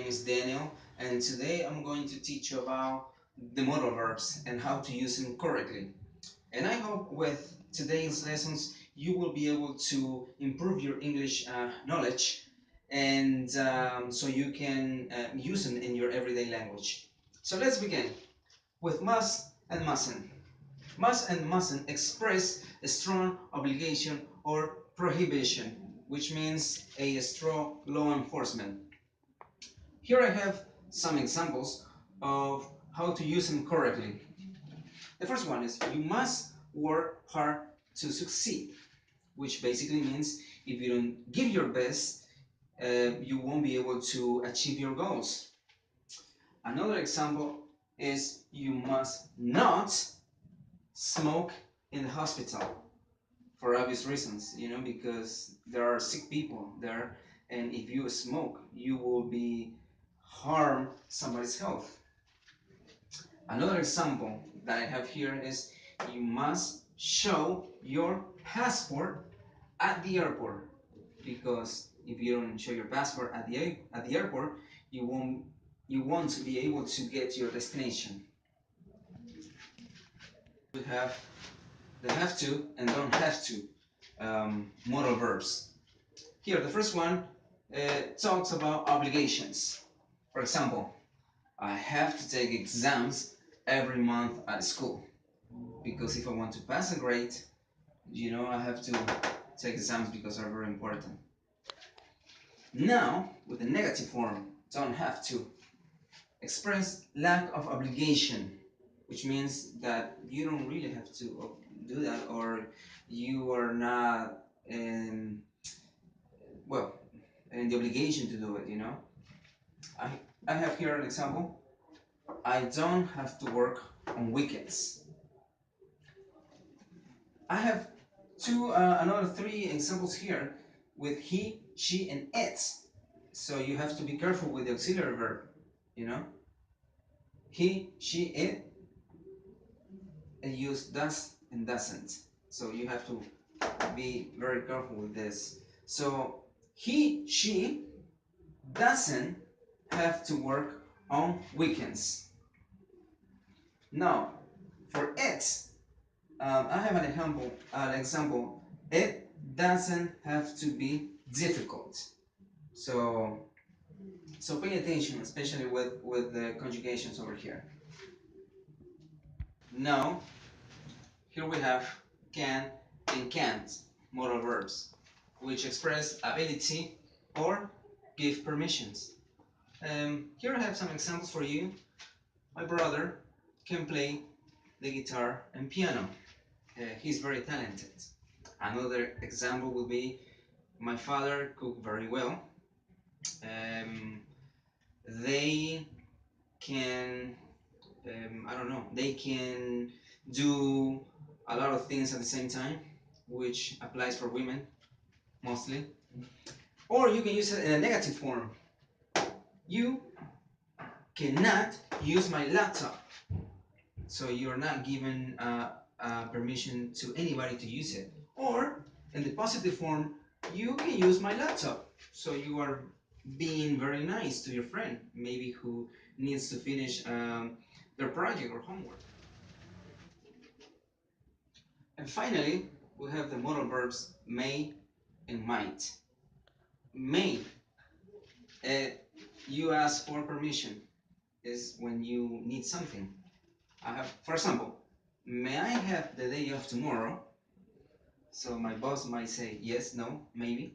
name is Daniel, and today I'm going to teach you about the modal verbs and how to use them correctly. And I hope with today's lessons you will be able to improve your English knowledge and so you can use them in your everyday language. So let's begin with must and mustn't. Must and mustn't express a strong obligation or prohibition, which means a strong law enforcement. Here I have some examples of how to use them correctly. The first one is you must work hard to succeed, which basically means if you don't give your best, you won't be able to achieve your goals. Another example is you must not smoke in the hospital for obvious reasons, because there are sick people there, and if you smoke, you will be harm somebody's health. Another example that I have here is you must show your passport at the airport, because if you don't show your passport at the airport, you won't be able to get to your destination. We have the have to and don't have to modal verbs. Here, the first one talks about obligations. For example, I have to take exams every month at school, because if I want to pass a grade, I have to take exams because they're very important. Now, with the negative form, don't have to, express lack of obligation, which means that you don't really have to do that, or you are not well in the obligation to do it. I have here an example. I don't have to work on weekends. I have another three examples here with he, she, and it. So you have to be careful with the auxiliary verb. He, she, it, and use does and doesn't. So you have to be very careful with this. So he, she doesn't have to work on weekends. Now, for it, I have an example. It doesn't have to be difficult. So pay attention, especially with the conjugations over here. Now, here we have can and can't modal verbs, which express ability or give permissions. Here I have some examples for you. My brother can play the guitar and piano. He's very talented. Another example will be my father cook very well. They can, I don't know, they can do a lot of things at the same time, which applies for women mostly. Or you can use it in a negative form. You cannot use my laptop. So you're not given permission to anybody to use it. Or in the positive form, you can use my laptop. So you are being very nice to your friend, maybe who needs to finish their project or homework. And finally, we have the modal verbs may and might. May, you ask for permission, is when you need something. For example, may I have the day off tomorrow? So my boss might say yes, no, maybe.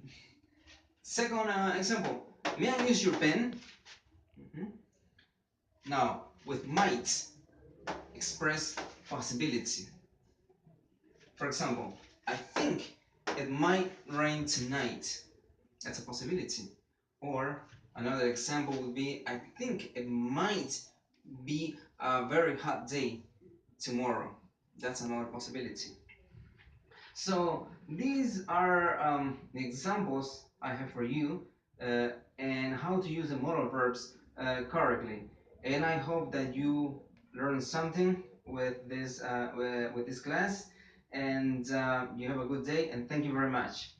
Second example, may I use your pen? Now, with might, express possibility. For example, I think it might rain tonight. That's a possibility. Or another example would be, I think it might be a very hot day tomorrow. That's another possibility. So these are the examples I have for you and how to use the modal verbs correctly. And I hope that you learned something with this class, and you have a good day, and thank you very much.